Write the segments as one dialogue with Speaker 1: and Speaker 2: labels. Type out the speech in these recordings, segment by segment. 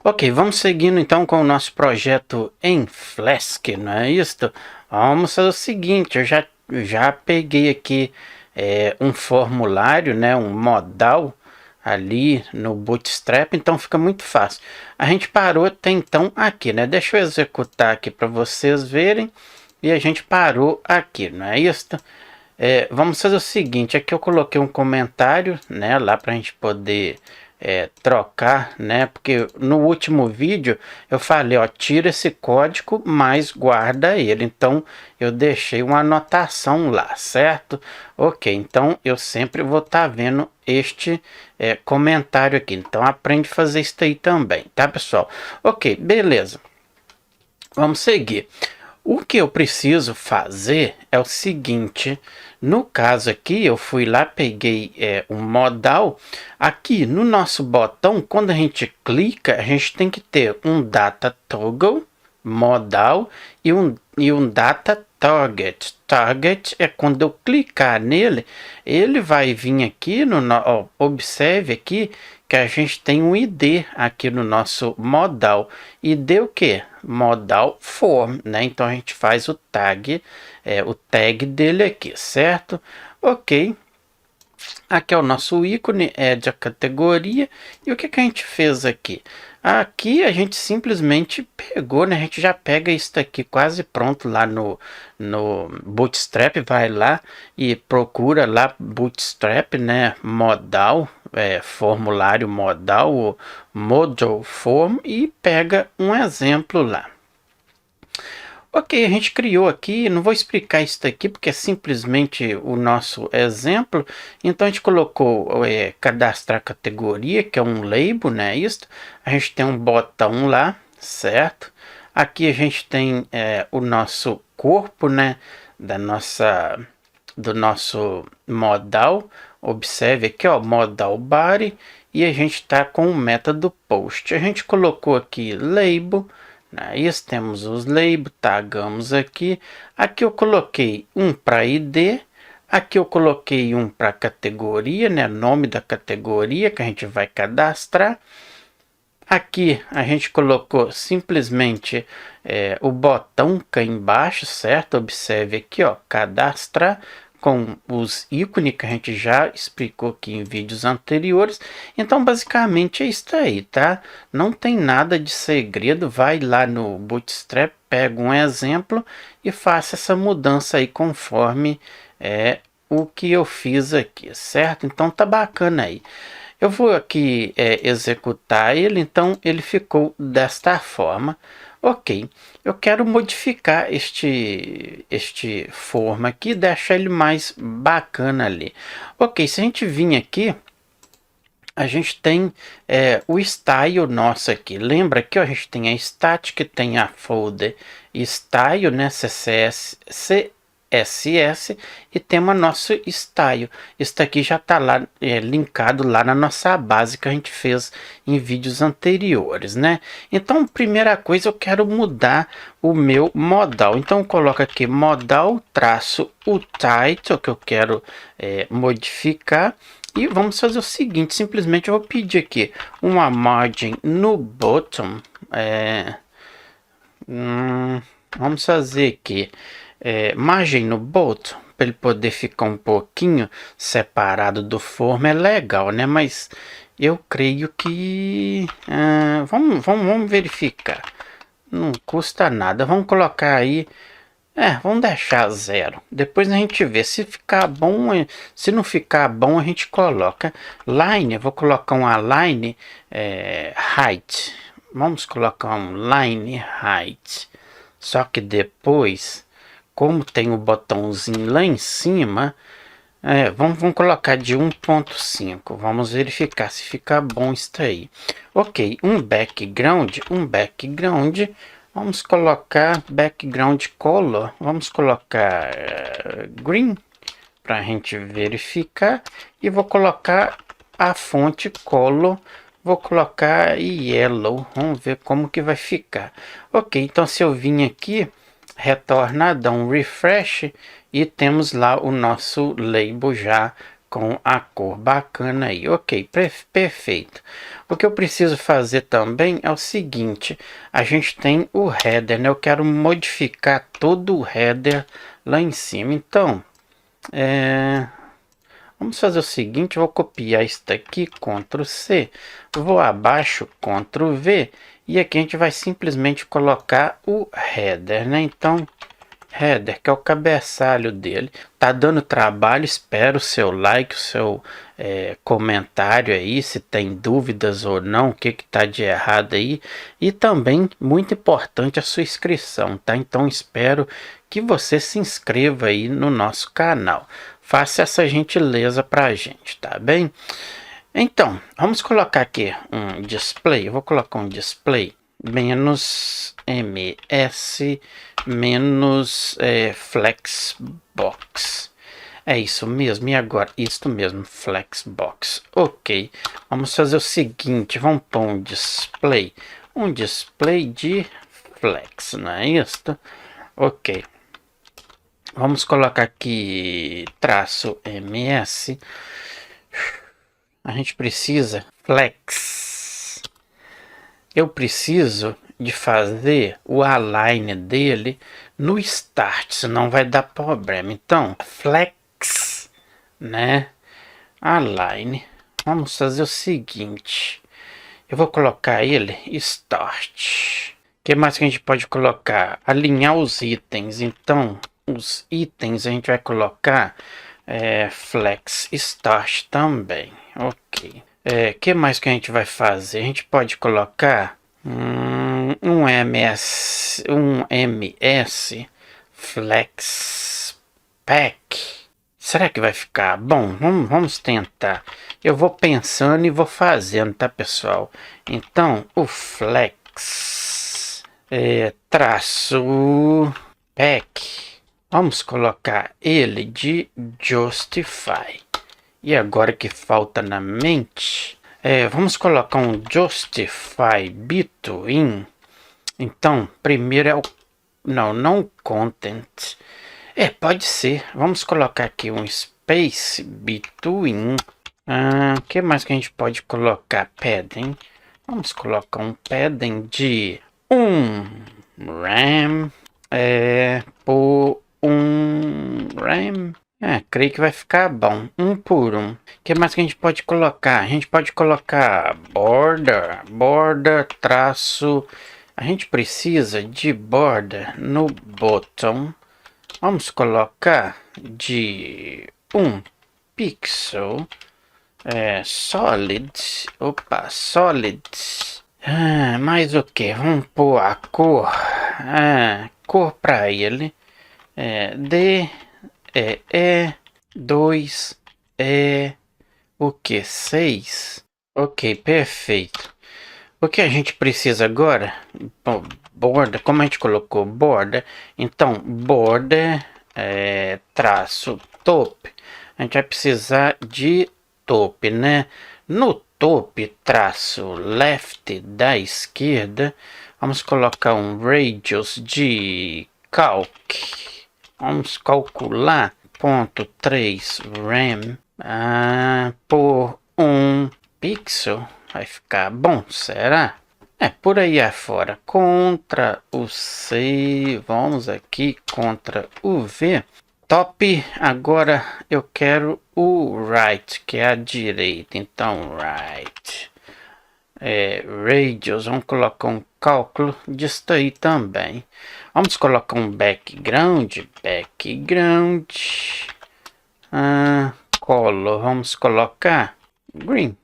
Speaker 1: Ok, vamos seguindo então com o nosso projeto em Flask, não é isso? Vamos fazer o seguinte, eu já peguei aqui um formulário, né, um modal ali no Bootstrap, então fica muito fácil. A gente parou até então aqui, né? Deixa eu executar aqui para vocês verem. E a gente parou aqui, não é isso? Vamos fazer o seguinte, aqui eu coloquei um comentário, né, lá para a gente poder trocar, né, porque no último vídeo eu falei, ó, tira esse código, mas guarda ele, então eu deixei uma anotação lá, certo? Ok, então eu sempre vou estar vendo este comentário aqui, então aprende a fazer isso aí também, tá, pessoal? Ok, beleza, vamos seguir. O que eu preciso fazer é o seguinte, no caso aqui eu fui lá, peguei um modal, aqui no nosso botão, quando a gente clica, a gente tem que ter um data toggle, modal e um data target. Target é quando eu clicar nele, ele vai vir aqui, observe aqui, que a gente tem um ID aqui no nosso modal. ID o que? Modal form, né? Então a gente faz o tag dele aqui, certo? Ok. Aqui é o nosso ícone, de a categoria. E o que a gente fez aqui? Aqui a gente simplesmente pegou, né? A gente já pega isso aqui quase pronto lá no Bootstrap. Vai lá e procura lá Bootstrap, né? Modal, formulário modal, o module form, e pega um exemplo lá. Ok, a gente criou aqui, não vou explicar isso daqui porque é simplesmente o nosso exemplo. Então a gente colocou cadastrar categoria, que é um label, né? Isso. A gente tem um botão lá, certo? Aqui a gente tem o nosso corpo, né? Do nosso modal. Observe aqui, ó, modal body, e a gente está com o método post. A gente colocou aqui label. Aí temos os labels, tagamos aqui. Aqui eu coloquei um para ID. Aqui eu coloquei um para categoria, né? Nome da categoria que a gente vai cadastrar. Aqui a gente colocou simplesmente o botão cá embaixo, certo? Observe aqui, ó, cadastrar, com os ícones que a gente já explicou aqui em vídeos anteriores. Então basicamente é isso aí, tá? Não tem nada de segredo. Vai lá no Bootstrap, pega um exemplo e faça essa mudança aí conforme o que eu fiz aqui, certo? Então tá bacana aí. Eu vou aqui executar ele, então ele ficou desta forma. Ok, eu quero modificar este forma aqui, deixar ele mais bacana ali. Ok, se a gente vir aqui, a gente tem o style nosso aqui. Lembra que a gente tem a static, tem a folder style, né, CSS, e temos nosso style. Isso aqui já está lá linkado lá na nossa base que a gente fez em vídeos anteriores, né? Então, primeira coisa, eu quero mudar o meu modal. Então, coloca aqui modal traço o title que eu quero modificar. E vamos fazer o seguinte, simplesmente eu vou pedir aqui uma margem no bottom. Vamos fazer aqui margem no bottom, para ele poder ficar um pouquinho separado do form. É legal, né? Mas eu creio que vamos verificar. Não custa nada. Vamos colocar aí, vamos deixar 0. Depois a gente vê se ficar bom. Se não ficar bom, a gente coloca line. Eu vou colocar um align height. Vamos colocar um line height. Só que depois, como tem o botãozinho lá em cima, vamos colocar de 1.5. Vamos verificar se fica bom isso aí. Ok, um background. Vamos colocar background color. Vamos colocar green para a gente verificar. E vou colocar a fonte color. Vou colocar yellow. Vamos ver como que vai ficar. Ok, então se eu vim aqui, retornar, dar um refresh, e temos lá o nosso label já com a cor bacana aí. Ok, perfeito. O que eu preciso fazer também é o seguinte, a gente tem o header, né? Eu quero modificar todo o header lá em cima. Então, vamos fazer o seguinte, eu vou copiar isso daqui, Ctrl C, vou abaixo, Ctrl V, e aqui a gente vai simplesmente colocar o header, né? Então, header, que é o cabeçalho dele. Tá dando trabalho, espero o seu like, o seu comentário aí, se tem dúvidas ou não, o que que tá de errado aí. E também, muito importante, a sua inscrição, tá? Então, espero que você se inscreva aí no nosso canal. Faça essa gentileza pra gente, tá bem? Então, vamos colocar aqui um display. Eu vou colocar um display menos ms menos flexbox. É isso mesmo. E agora? Isso mesmo, flexbox. Ok. Vamos fazer o seguinte. Vamos pôr um display. Um display de flex, não é isso? Ok. Vamos colocar aqui traço ms. A gente precisa flex. Eu preciso de fazer o align dele no start, senão vai dar problema. Então, flex, né? Align. Vamos fazer o seguinte. Eu vou colocar ele start. O que mais que a gente pode colocar? Alinhar os itens. Então, os itens a gente vai colocar flex start também. Ok. Que mais que a gente vai fazer? A gente pode colocar um ms flex pack. Será que vai ficar bom? Vamos tentar. Eu vou pensando e vou fazendo, tá, pessoal? Então, o flex traço pack. Vamos colocar ele de justify. E agora que falta na mente, vamos colocar um justify between. Então, primeiro é o... Não content. Pode ser. Vamos colocar aqui um space between. O que mais que a gente pode colocar? Padding. Vamos colocar um padding de RAM por RAM. Creio que vai ficar bom. 1 por 1. O que mais que a gente pode colocar? A gente pode colocar border traço. A gente precisa de border no bottom. Vamos colocar de 1 pixel. Solid. Opa, solid. Mais o que? Vamos pôr a cor. Cor para ele. D2 o que? 6. Ok, perfeito. O que a gente precisa agora? Border, como a gente colocou border, então border traço top. A gente vai precisar de top, né? No top traço left da esquerda, vamos colocar um radius de calc. Vamos calcular 0.3 RAM por 1 pixel. Vai ficar bom, será? Por aí afora. Contra o C. Vamos aqui contra o V. Top. Agora eu quero o right, que é a direita. Então, right. Radius. Vamos colocar um cálculo disso aí também. Vamos colocar um background. Color. Vamos colocar green.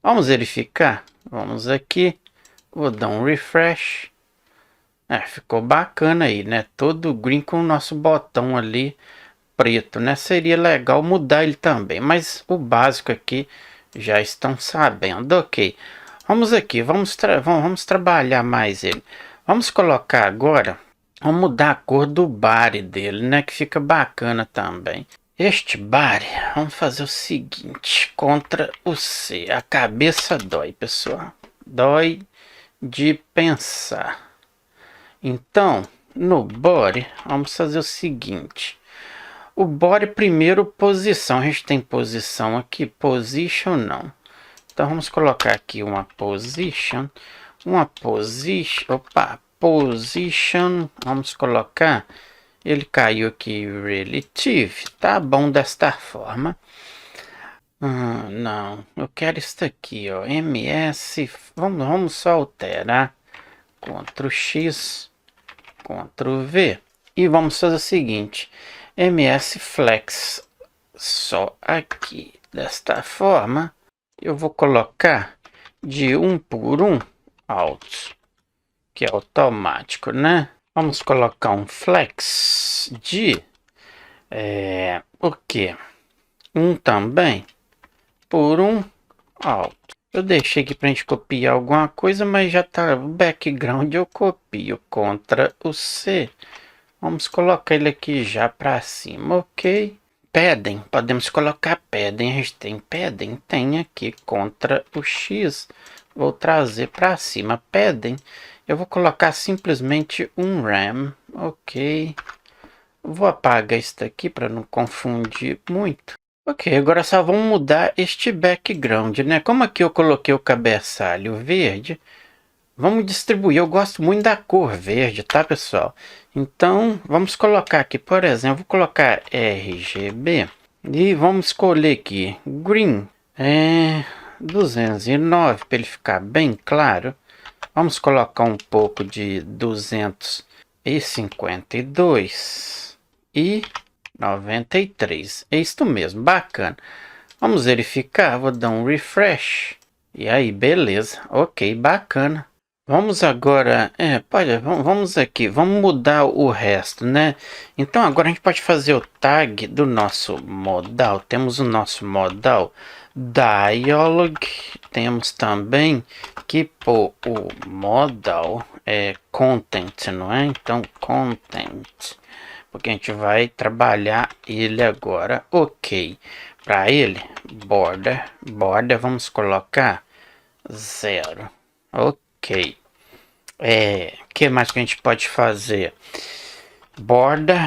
Speaker 1: Vamos verificar. Vamos aqui. Vou dar um refresh. Ficou bacana aí, né? Todo green com o nosso botão ali preto, né? Seria legal mudar ele também. Mas o básico aqui já estão sabendo. Ok. Vamos aqui. Vamos trabalhar mais ele. Vamos colocar agora. Vamos mudar a cor do body dele, né? Que fica bacana também. Este body, vamos fazer o seguinte, contra o C. A cabeça dói, pessoal. Dói de pensar. Então, no body, vamos fazer o seguinte. O body primeiro, posição. A gente tem posição aqui, position não. Então vamos colocar aqui uma position. Position. Vamos colocar. Ele caiu aqui, relative. Tá bom desta forma. Não, eu quero isso aqui, ó. MS. Vamos só alterar. Ctrl X, Ctrl V. E vamos fazer o seguinte. MS Flex. Só aqui. Desta forma. Eu vou colocar de 1 por 1 alto. Que é automático, né? Vamos colocar um flex de... o que? 1 também. Por 1 alto. Eu deixei aqui pra gente copiar alguma coisa, mas já tá o background, eu copio contra o C. Vamos colocar ele aqui já pra cima, ok? Padding, podemos colocar padding, a gente tem padding, tem aqui contra o X. Vou trazer pra cima padding. Eu vou colocar simplesmente um RAM, ok? Vou apagar isso daqui para não confundir muito. Ok, agora só vamos mudar este background, né? Como aqui eu coloquei o cabeçalho verde, vamos distribuir. Eu gosto muito da cor verde, tá, pessoal? Então, vamos colocar aqui, por exemplo, vou colocar RGB e vamos escolher aqui Green, 209 para ele ficar bem claro. Vamos colocar um pouco de 252 e 93. É isto mesmo, bacana. Vamos verificar, vou dar um refresh. E aí, beleza. Ok, bacana. Vamos agora, vamos aqui, vamos mudar o resto, né? Então agora a gente pode fazer o tag do nosso modal. Temos o nosso modal dialog. Temos também que pôr o modal content, não é? Então content, porque a gente vai trabalhar ele agora, ok. Para ele, border, vamos colocar 0, ok. Que mais que a gente pode fazer? Border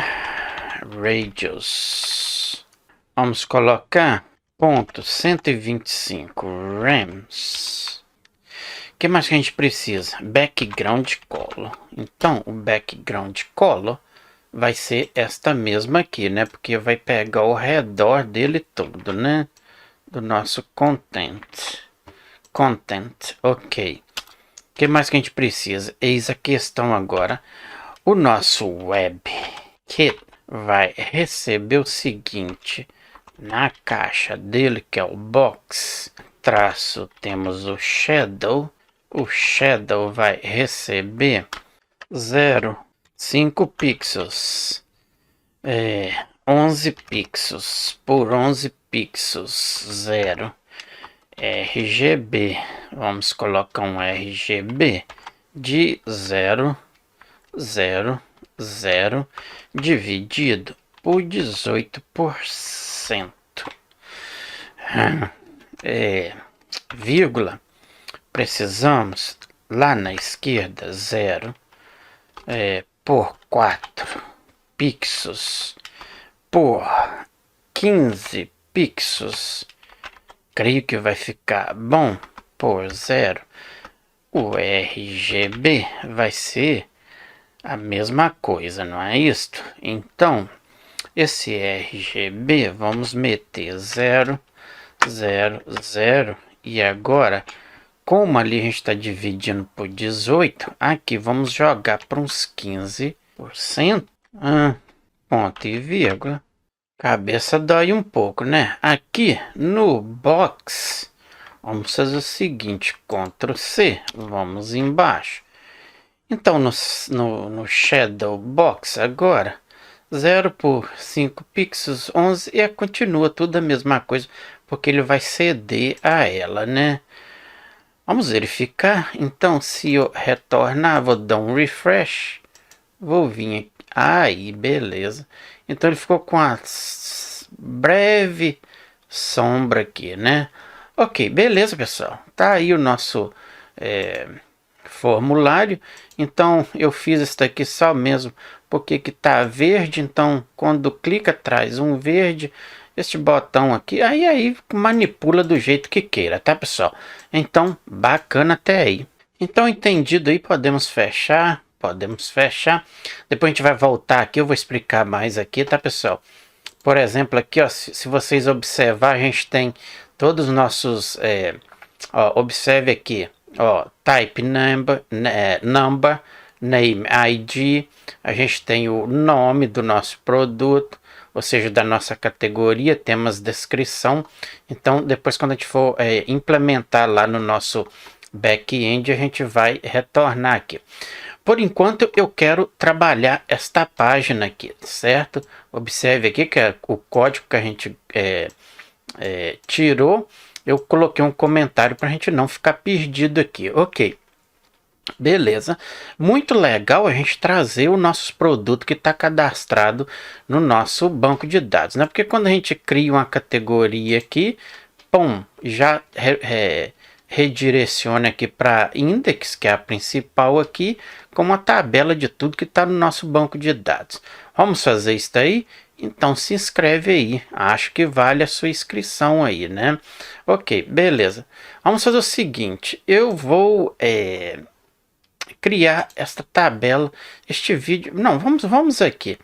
Speaker 1: radius, vamos colocar ponto 125 rems. Que mais que a gente precisa? Background color. Então o background color vai ser esta mesma aqui, né? Porque vai pegar ao redor dele todo, né? Do nosso content. Ok. O que mais que a gente precisa? Eis a questão agora. O nosso WebKit vai receber o seguinte. Na caixa dele, que é o box, traço, temos o shadow. O shadow vai receber 0,5 pixels. 11 pixels por 11 pixels. 0. RGB. Vamos colocar um RGB de 0, 0, 0 dividido por 18%. Vírgula. Precisamos lá na esquerda 0 por 4 pixels por 15 pixels. Creio que vai ficar bom por 0. O RGB vai ser a mesma coisa, não é isto? Então, esse RGB vamos meter 0, 0, 0. E agora, como ali a gente está dividindo por 18, aqui vamos jogar para uns 15%. Ponto e vírgula. Cabeça dói um pouco, né? Aqui no box, vamos fazer o seguinte, Ctrl C, vamos embaixo. Então no shadow box agora, 0 por 5 pixels, 11, e continua tudo a mesma coisa, porque ele vai ceder a ela, né? Vamos verificar. Então, se eu retornar, vou dar um refresh, vou vir aqui. Aí, beleza. Então ele ficou com a breve sombra aqui, né? Ok, beleza, pessoal. Tá aí o nosso formulário. Então eu fiz isso daqui só mesmo porque que tá verde. Então quando clica traz um verde, este botão aqui, aí manipula do jeito que queira, tá pessoal? Então bacana até aí. Então entendido aí, podemos fechar. Depois a gente vai voltar aqui, eu vou explicar mais aqui, tá pessoal? Por exemplo aqui, ó, se vocês observar, a gente tem todos os nossos ó, observe aqui, ó, type number, name ID, a gente tem o nome do nosso produto, ou seja, da nossa categoria, temos descrição. Então depois quando a gente for implementar lá no nosso back-end, a gente vai retornar aqui. Por enquanto eu quero trabalhar esta página aqui, certo? Observe aqui que é o código que a gente tirou. Eu coloquei um comentário para a gente não ficar perdido aqui. Ok, beleza. Muito legal a gente trazer o nosso produto que está cadastrado no nosso banco de dados, né? Porque quando a gente cria uma categoria aqui, pum, já redireciona aqui para index, que é a principal aqui, com uma tabela de tudo que está no nosso banco de dados. Vamos fazer isso daí? Então se inscreve aí, acho que vale a sua inscrição aí, né? Ok, beleza. Vamos fazer o seguinte, eu vou criar esta tabela, este vídeo, não, vamos aqui.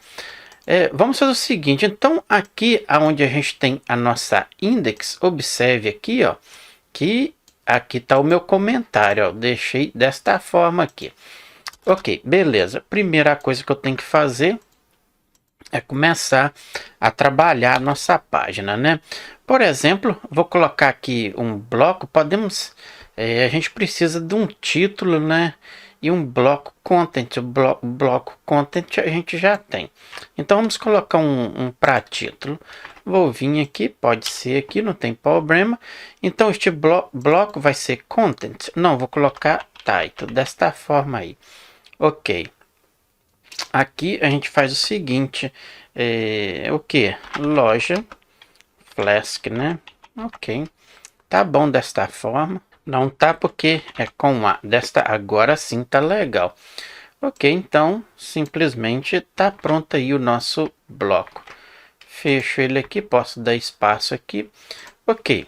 Speaker 1: Vamos fazer o seguinte, então aqui onde a gente tem a nossa index, observe aqui, ó, que aqui está o meu comentário, ó, deixei desta forma aqui. Ok, beleza. Primeira coisa que eu tenho que fazer é começar a trabalhar a nossa página, né? Por exemplo, vou colocar aqui um bloco, a gente precisa de um título, né? E um bloco content, o bloco content a gente já tem. Então vamos colocar um para título. Vou vir aqui, pode ser aqui, não tem problema. Então este bloco vai ser content. Não, vou colocar title, desta forma aí. Ok. Aqui a gente faz o seguinte, o que? Loja Flask, né? Ok, tá bom desta forma. Não tá porque é com A, agora sim tá legal. Ok, então simplesmente tá pronto aí o nosso bloco. Fecho ele aqui, posso dar espaço aqui. Ok,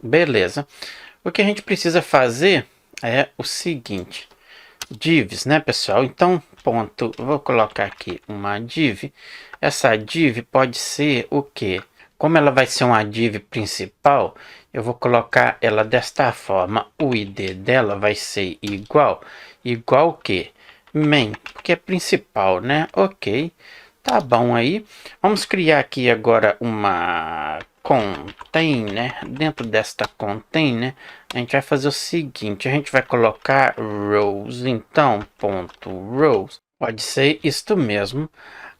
Speaker 1: beleza. O que a gente precisa fazer é o seguinte, divs, né pessoal? Então ponto, vou colocar aqui uma div. Essa div pode ser o que? Como ela vai ser uma div principal, eu vou colocar ela desta forma. O id dela vai ser igual o que? Main, porque é principal, né? Ok, tá bom aí. Vamos criar aqui agora uma container. Dentro desta container, a gente vai fazer o seguinte, a gente vai colocar rows, então ponto rows, pode ser isto mesmo.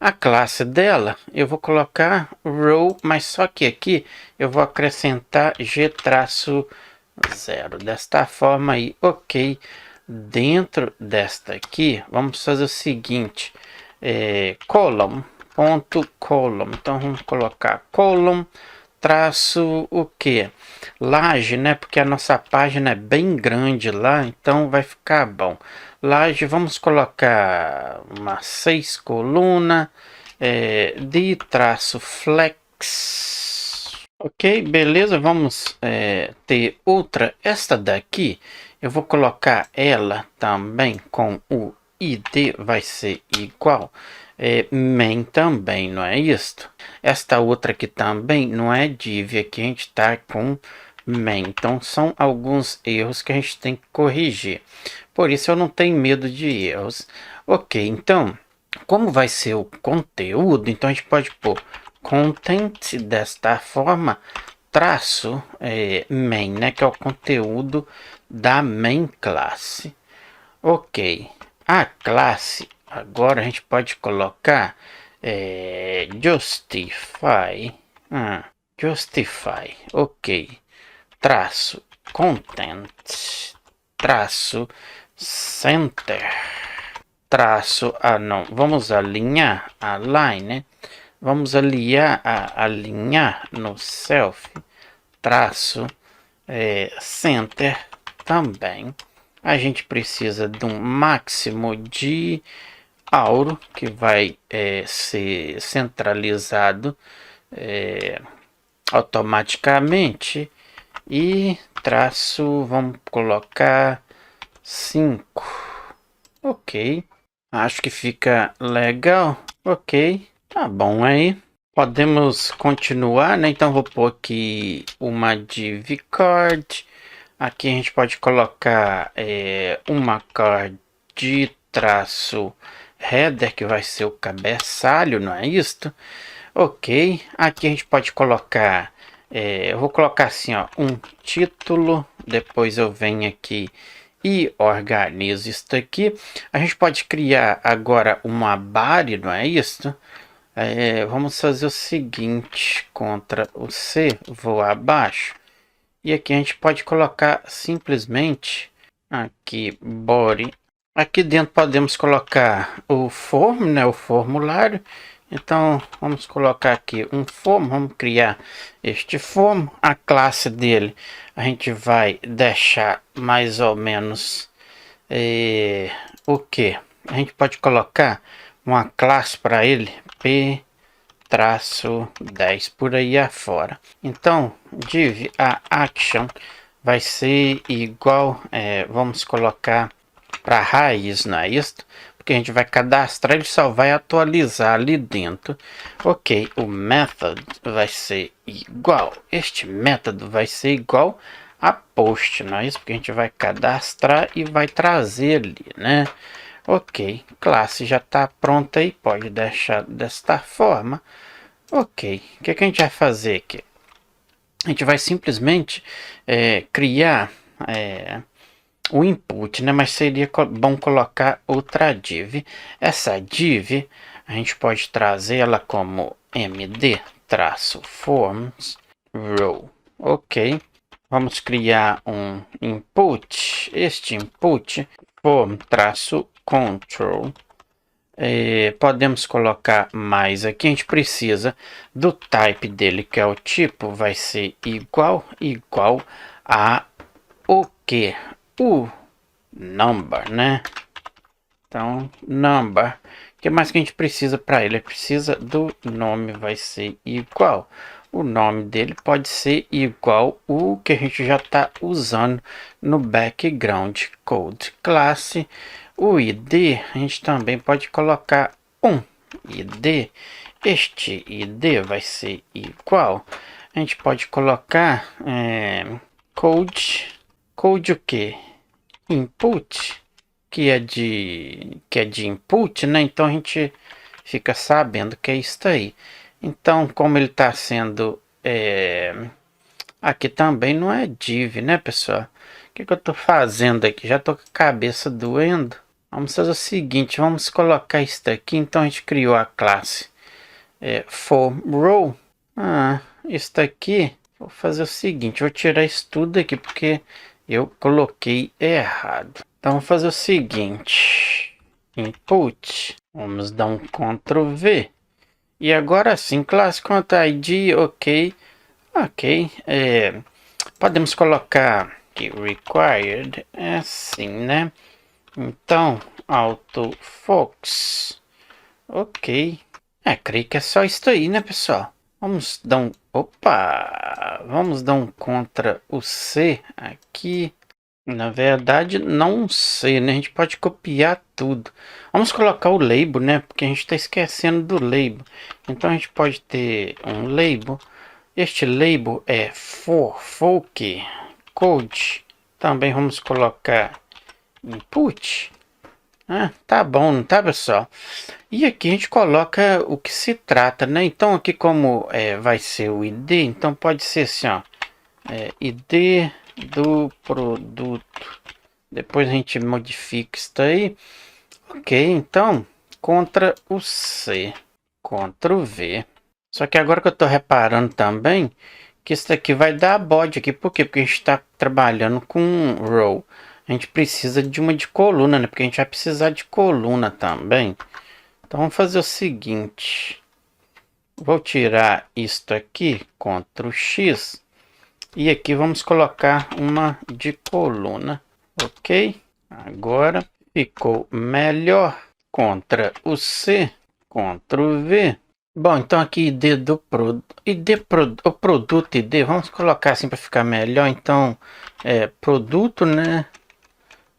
Speaker 1: A classe dela, eu vou colocar row, mas só que aqui eu vou acrescentar g-0, desta forma aí, ok. Dentro desta aqui, vamos fazer o seguinte, column, ponto column, então vamos colocar column, traço o que? Laje, né? Porque a nossa página é bem grande lá, então vai ficar bom. Laje, vamos colocar uma 6 coluna de traço flex. Ok, beleza, vamos ter outra. Esta daqui, eu vou colocar ela também com o id, vai ser igual. Main também, não é isto? Esta outra aqui também não é div, aqui a gente está com main. Então são alguns erros que a gente tem que corrigir. Por isso eu não tenho medo de erros. Ok, então, como vai ser o conteúdo, então a gente pode pôr content desta forma, traço main, né, que é o conteúdo da main classe. Ok, a classe, agora a gente pode colocar justify, justify, ok, traço content, traço center, traço, não, vamos alinhar, align, né? Vamos alinhar no self, traço center também. A gente precisa de um máximo de auro que vai ser centralizado automaticamente. E traço, vamos colocar 5. Ok. Acho que fica legal. Ok. Tá bom aí. Podemos continuar, né? Então vou pôr aqui uma div card. Aqui a gente pode colocar uma card de traço header, que vai ser o cabeçalho, não é isto? Ok. Aqui a gente pode colocar, eu vou colocar assim, ó, um título. Depois eu venho aqui e organizo isso aqui. A gente pode criar agora uma body, não é isso? Vamos fazer o seguinte: contra o C, vou abaixo. E aqui a gente pode colocar simplesmente aqui body. Aqui dentro podemos colocar o form, né, o formulário. Então vamos colocar aqui um form, vamos criar este form. A classe dele a gente vai deixar mais ou menos o que? A gente pode colocar uma classe para ele, P-10 por aí afora. Então div a action vai ser igual, vamos colocar para raiz, não é isso? Porque a gente vai cadastrar, ele só vai atualizar ali dentro. Ok, o method vai ser igual, este método vai ser igual a post, não é isso? Porque a gente vai cadastrar e vai trazer ali, né? Ok, classe já está pronta aí, pode deixar desta forma. Ok, o que a gente vai fazer aqui? A gente vai simplesmente criar o input, né? Mas seria bom colocar outra div. Essa div a gente pode trazer ela como md-forms row. Ok. Vamos criar um input. Este input form-control. Podemos colocar mais aqui. A gente precisa do type dele, que é o tipo, vai ser igual a o que? O number, né? Então, number. O que mais que a gente precisa para ele? Precisa do nome, vai ser igual. O nome dele pode ser igual o que a gente já está usando no background code. Classe, o ID, a gente também pode colocar um ID. Este ID vai ser igual. A gente pode colocar code o que? Input, que é de input, né? Então a gente fica sabendo que é isso aí. Então, como ele está sendo aqui também não é div, né, pessoal? O que eu estou fazendo aqui? Já estou com a cabeça doendo. Vamos fazer o seguinte, vamos colocar isso aqui. Então a gente criou a classe form row. Isso aqui, vou fazer o seguinte, vou tirar isso tudo aqui porque eu coloquei errado. Então vamos fazer o seguinte, input, vamos dar um Ctrl V. E agora sim, classe quanto ID, ok. Podemos colocar aqui required, assim, né? Então, autofocus, ok. Creio que é só isso aí, né, pessoal? Vamos dar um, vamos dar um Ctrl o C aqui. Na verdade, não sei, né? A gente pode copiar tudo. Vamos colocar o label, né? Porque a gente está esquecendo do label. Então a gente pode ter um label. Este label é for folk code. Também vamos colocar input. Tá bom, não tá, pessoal? E aqui a gente coloca o que se trata, né? Então aqui como vai ser o ID, então pode ser assim, ó. ID do produto. Depois a gente modifica isso aí. Ok, então Ctrl o C, Ctrl V. Só que agora que eu estou reparando também que isso daqui vai dar bode aqui. Por quê? Porque a gente está trabalhando com row. A gente precisa de uma de coluna, né? Porque a gente vai precisar de coluna também. Então vamos fazer o seguinte. Vou tirar isto aqui, Ctrl X. E aqui vamos colocar uma de coluna, ok? Agora ficou melhor. Ctrl o C, Ctrl V. Bom, então aqui ID do produto, o produto ID, vamos colocar assim para ficar melhor. Então produto, né?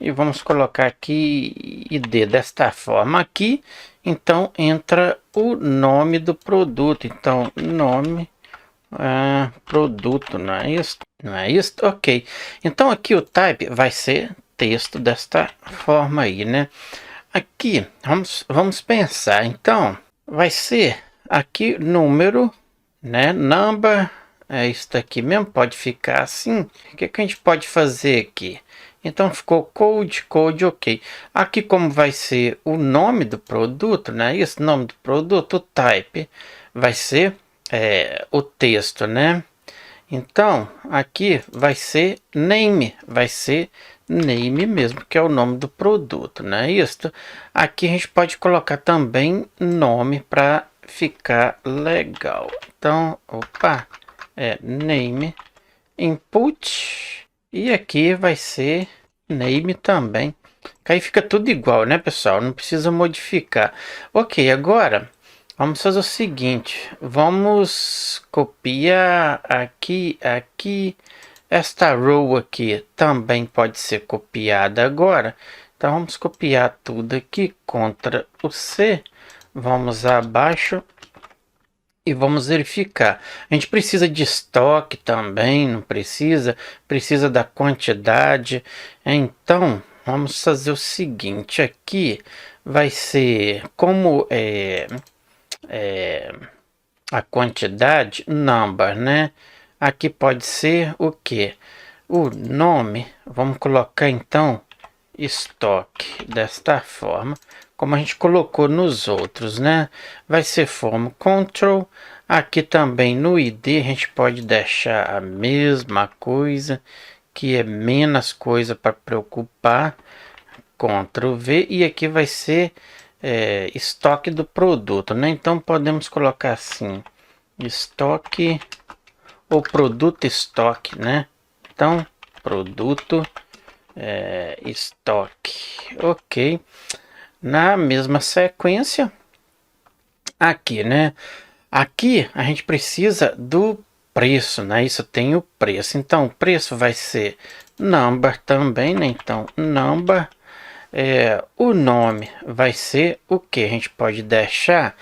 Speaker 1: E vamos colocar aqui ID desta forma aqui. Então entra o nome do produto. Então nome produto, não é isso? Não é isso? Ok. Então aqui o type vai ser texto desta forma aí, né? Aqui vamos pensar. Então vai ser aqui número, né? Number, é isso aqui mesmo, pode ficar assim. O que a gente pode fazer aqui? Então ficou code, ok. Aqui como vai ser o nome do produto, né? Esse nome do produto, o type vai ser o texto, né? Então aqui vai ser name mesmo, que é o nome do produto, né? Isso. Aqui a gente pode colocar também nome para ficar legal. Então, opa, name, input, e aqui vai ser name também. Que aí fica tudo igual, né, pessoal? Não precisa modificar. Ok, agora vamos fazer o seguinte, vamos copiar aqui. Esta row aqui também pode ser copiada agora. Então vamos copiar tudo aqui, Ctrl o C, vamos abaixo e vamos verificar. A gente precisa de estoque também, não precisa? Precisa da quantidade. Então vamos fazer o seguinte, aqui vai ser como a quantidade, number, né? Aqui pode ser o que? O nome, vamos colocar então estoque desta forma, como a gente colocou nos outros, né? Vai ser forma control. Aqui também no ID a gente pode deixar a mesma coisa, que é menos coisa para preocupar. Ctrl V, e aqui vai ser estoque do produto, né? Então podemos colocar assim, estoque ou produto estoque, né? Então produto estoque, ok. Na mesma sequência aqui, né? Aqui a gente precisa do preço, né? Isso tem o preço. Então o preço vai ser number também, né? Então number, o nome vai ser o que a gente pode deixar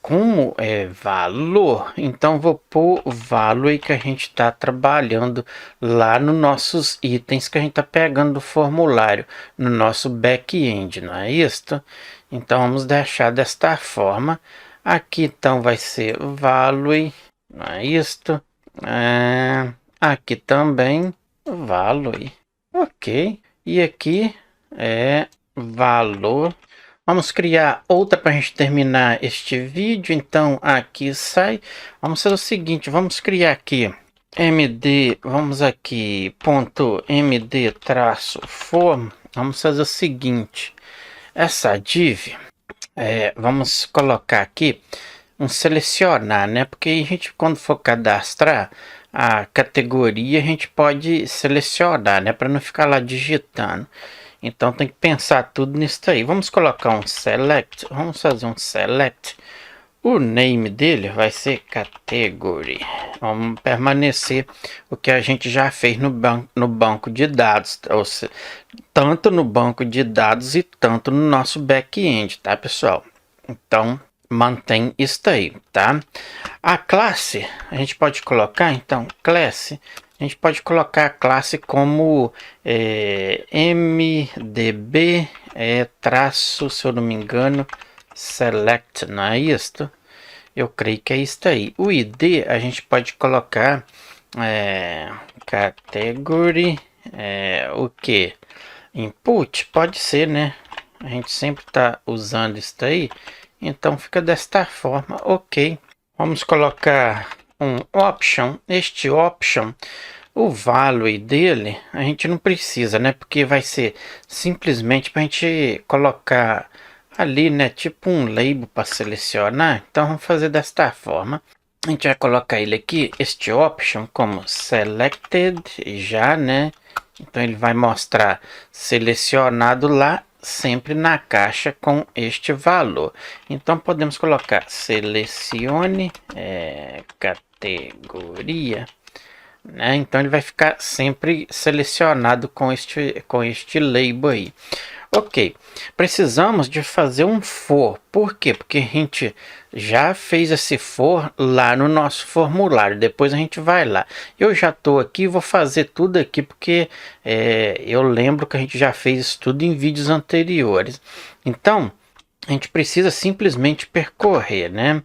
Speaker 1: como valor. Então vou pôr o valor aí que a gente está trabalhando lá nos nossos itens que a gente está pegando do formulário no nosso back-end, não é isso? Então vamos deixar desta forma. Aqui então vai ser value, não é isto? Aqui também value, ok. E aqui é valor. Vamos criar outra para a gente terminar este vídeo. Então aqui sai. Vamos fazer o seguinte, vamos criar aqui md, vamos aqui ponto md traço form. Vamos fazer o seguinte, essa div, vamos colocar aqui um selecionar, né? Porque a gente, quando for cadastrar a categoria, a gente pode selecionar, né? Para não ficar lá digitando. Então tem que pensar tudo nisso aí. Vamos colocar um select. Vamos fazer um select. O name dele vai ser category. Vamos permanecer o que a gente já fez no banco de dados. Ou seja, tanto no banco de dados e tanto no nosso back-end, tá, pessoal? Então mantém isso aí, tá? A classe a gente pode colocar, então, classe. A gente pode colocar a classe como mdb traço, se eu não me engano, select, não é isto? Eu creio que é isso aí. O ID a gente pode colocar category, o que? Input, pode ser, né? A gente sempre está usando isso aí, então fica desta forma, ok. Vamos colocar um option. Este option, o value dele a gente não precisa, né? Porque vai ser simplesmente para a gente colocar ali, né? Tipo um label para selecionar. Então vamos fazer desta forma. A gente vai colocar ele aqui, este option, como selected já, né? Então ele vai mostrar selecionado lá, sempre na caixa com este valor. Então podemos colocar selecione categoria, né? Então ele vai ficar sempre selecionado com este label aí. Ok, precisamos de fazer um for. Por quê? Porque a gente já fez esse for lá no nosso formulário. Depois a gente vai lá. Eu já estou aqui, vou fazer tudo aqui porque eu lembro que a gente já fez isso tudo em vídeos anteriores. Então, a gente precisa simplesmente percorrer, né?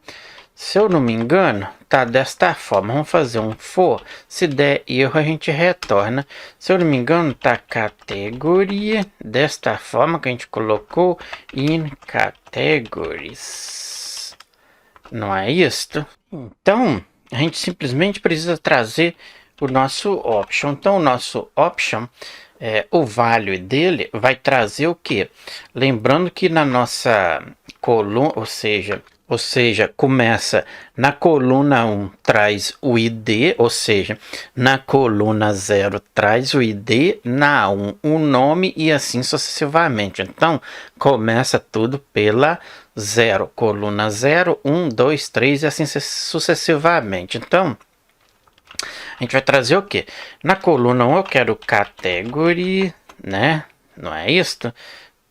Speaker 1: Se eu não me engano, tá desta forma. Vamos fazer um for. Se der erro, a gente retorna. Se eu não me engano, tá categoria. Desta forma que a gente colocou in categories. Não é isto? Então, a gente simplesmente precisa trazer o nosso option. Então, o nosso option, o value dele vai trazer o que? Lembrando que na nossa coluna, ou seja, começa na coluna 1 traz o ID, ou seja, na coluna 0 traz o ID, na 1 o nome e assim sucessivamente. Então, começa tudo pela 0, coluna 0, 1, 2, 3 e assim sucessivamente. Então, a gente vai trazer o que? Na coluna 1 eu quero category, né? Não é isto?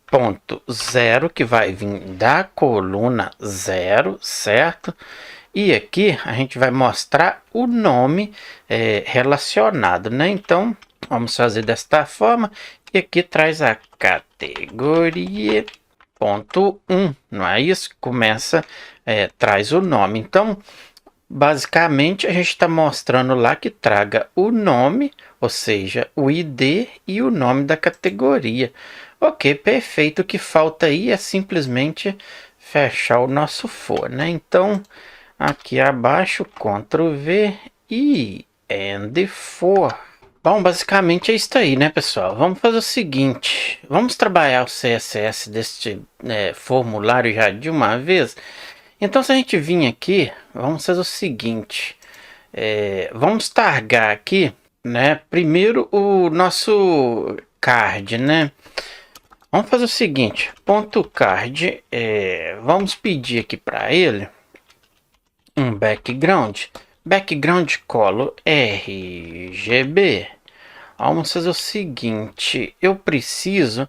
Speaker 1: Ponto 0, que vai vir da coluna 0, certo? E aqui a gente vai mostrar o nome relacionado, né? Então, vamos fazer desta forma. E aqui traz a categoria, ponto 1, não é isso? Começa, traz o nome. Então, basicamente, a gente está mostrando lá que traga o nome, ou seja, o ID e o nome da categoria. Ok, perfeito. O que falta aí é simplesmente fechar o nosso for, né? Então, aqui abaixo, Ctrl V e End for. Bom, basicamente é isso aí, né, pessoal? Vamos fazer o seguinte. Vamos trabalhar o CSS deste formulário já de uma vez. Então, se a gente vir aqui, vamos fazer o seguinte. Vamos targar aqui, né? Primeiro o nosso card, né? Vamos fazer o seguinte, ponto card, vamos pedir aqui para ele um background color RGB. Vamos fazer o seguinte, eu preciso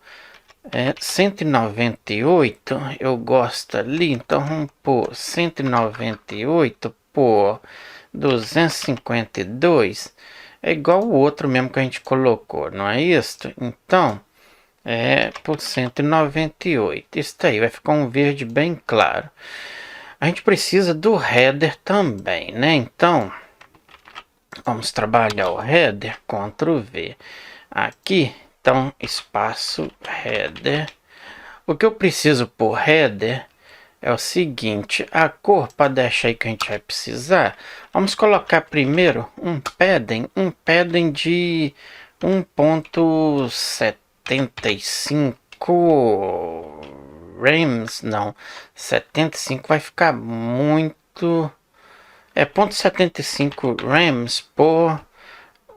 Speaker 1: 198, eu gosto ali, então vamos pôr 198 por 252, é igual o outro mesmo que a gente colocou, não é isso? Então, por 198. Isso aí vai ficar um verde bem claro. A gente precisa do header também, né? Então, vamos trabalhar o header, Ctrl V. Aqui, então, espaço header. O que eu preciso por header é o seguinte, a cor para deixar aí que a gente vai precisar. Vamos colocar primeiro um padding de 1.75 rams, não, 75 vai ficar muito, 0.75 rams por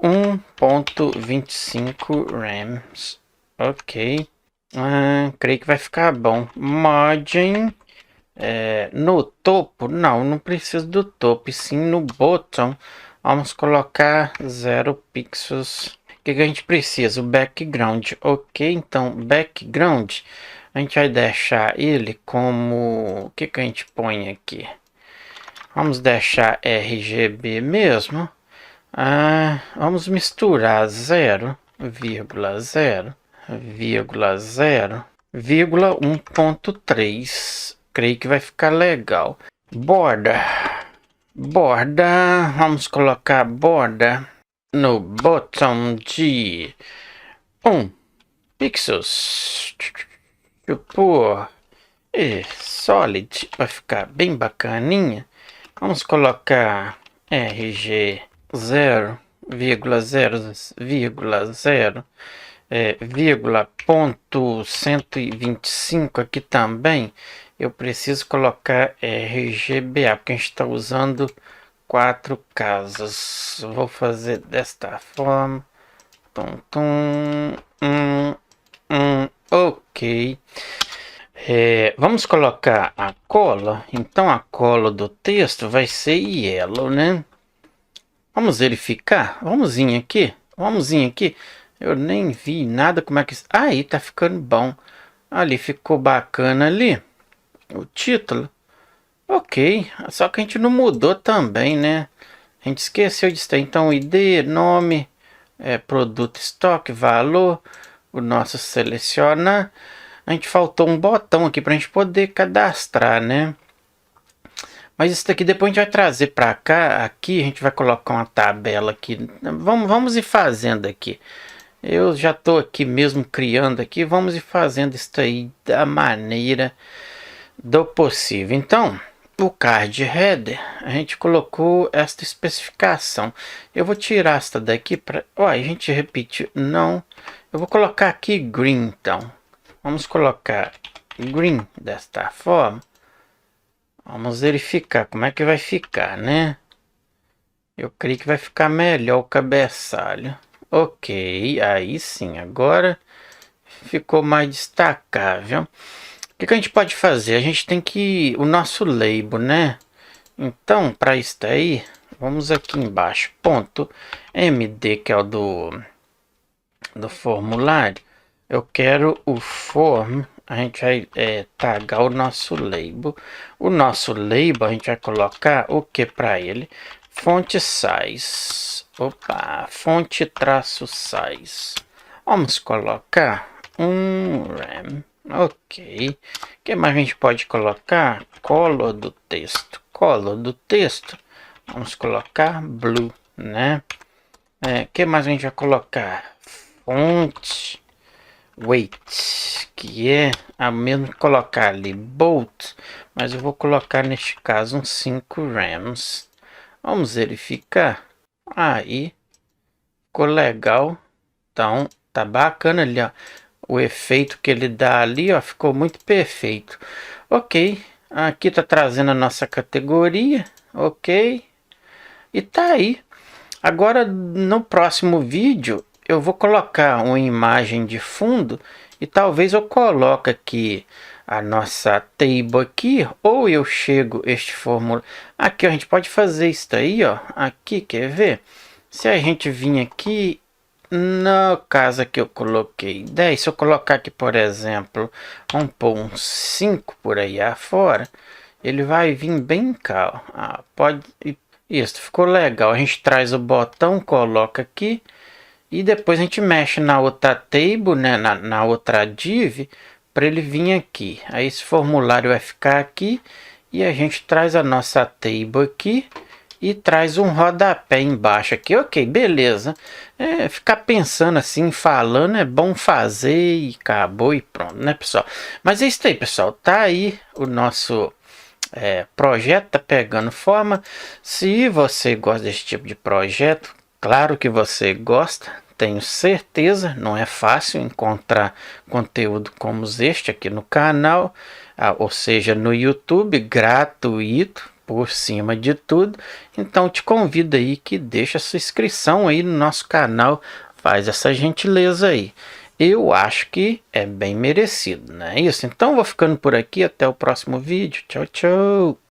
Speaker 1: 1.25 rams, ok, creio que vai ficar bom. Margin, no topo, não precisa do topo, e sim no bottom, vamos colocar 0 pixels. O que a gente precisa? O background, ok, então background, a gente vai deixar ele como, o que a gente põe aqui? Vamos deixar RGB mesmo, vamos misturar 0,0, 1.3, creio que vai ficar legal. Border, vamos colocar border no bottom de 1 pixels por solid, vai ficar bem bacaninha. Vamos colocar RG 0,0,0 ponto 125 aqui também. Eu preciso colocar RGBA porque a gente está usando 4 casas. Vou fazer desta forma, Tum, tum, ok. Vamos colocar a cola. Então a cola do texto vai ser yellow, né? Vamos verificar. Vamos vir aqui. Vamos vir aqui. Eu nem vi nada como é que... Aí tá ficando bom. Ali ficou bacana ali. O título. Ok. Só que a gente não mudou também, né? A gente esqueceu disso aí. Então ID, nome, produto, estoque, valor. O nosso selecionar. A gente faltou um botão aqui para a gente poder cadastrar, né? Mas isso daqui depois a gente vai trazer para cá. Aqui a gente vai colocar uma tabela aqui. Vamos ir fazendo aqui. Eu já estou aqui mesmo criando aqui. Vamos ir fazendo isso aí da maneira do possível. Então, o card header, a gente colocou esta especificação. Eu vou tirar esta daqui para... Ó, a gente repetiu. Não. Eu vou colocar aqui green, então. Vamos colocar green desta forma. Vamos verificar como é que vai ficar, né? Eu creio que vai ficar melhor o cabeçalho. Ok, aí sim, agora ficou mais destacável. O que a gente pode fazer? A gente tem que... O nosso label, né? Então, para isso daí, vamos aqui embaixo. Ponto MD, que é o do formulário. Eu quero o form, a gente vai tagar o nosso label. O nosso label a gente vai colocar o que para ele? Font size. Opa, fonte traço size. Vamos colocar um rem. Ok. O que mais a gente pode colocar? Color do texto. Color do texto. Vamos colocar blue, né? O que mais a gente vai colocar? Font weight, que é a mesma que colocar ali bold, mas eu vou colocar neste caso uns 5 rems. Vamos verificar. Aí ficou legal. Então tá bacana ali, ó. O efeito que ele dá ali, ó, ficou muito perfeito. Ok, aqui tá trazendo a nossa categoria. Ok, e tá aí. Agora no próximo vídeo eu vou colocar uma imagem de fundo e talvez eu coloque aqui a nossa table aqui, ou eu chego este formulário aqui, ó, a gente pode fazer isso aí, ó, aqui, quer ver? Se a gente vir aqui no caso que eu coloquei 10, se eu colocar aqui, por exemplo, vamos pôr uns 5 por aí afora, ele vai vir bem cá, ó. Pode... Isso, ficou legal. A gente traz o botão, coloca aqui e depois a gente mexe na outra table, né, na outra div, para ele vir aqui. Aí esse formulário vai ficar aqui e a gente traz a nossa table aqui e traz um rodapé embaixo aqui. Ok, beleza. Ficar pensando assim, falando é bom fazer e acabou e pronto, né, pessoal? Mas é isso aí, pessoal. Tá aí o nosso projeto, tá pegando forma. Se você gosta desse tipo de projeto, claro que você gosta, tenho certeza. Não é fácil encontrar conteúdo como este aqui no canal, ou seja, no YouTube, gratuito, por cima de tudo. Então te convido aí que deixa sua inscrição aí no nosso canal, faz essa gentileza aí. Eu acho que é bem merecido, não é isso? Então vou ficando por aqui, até o próximo vídeo. Tchau, tchau!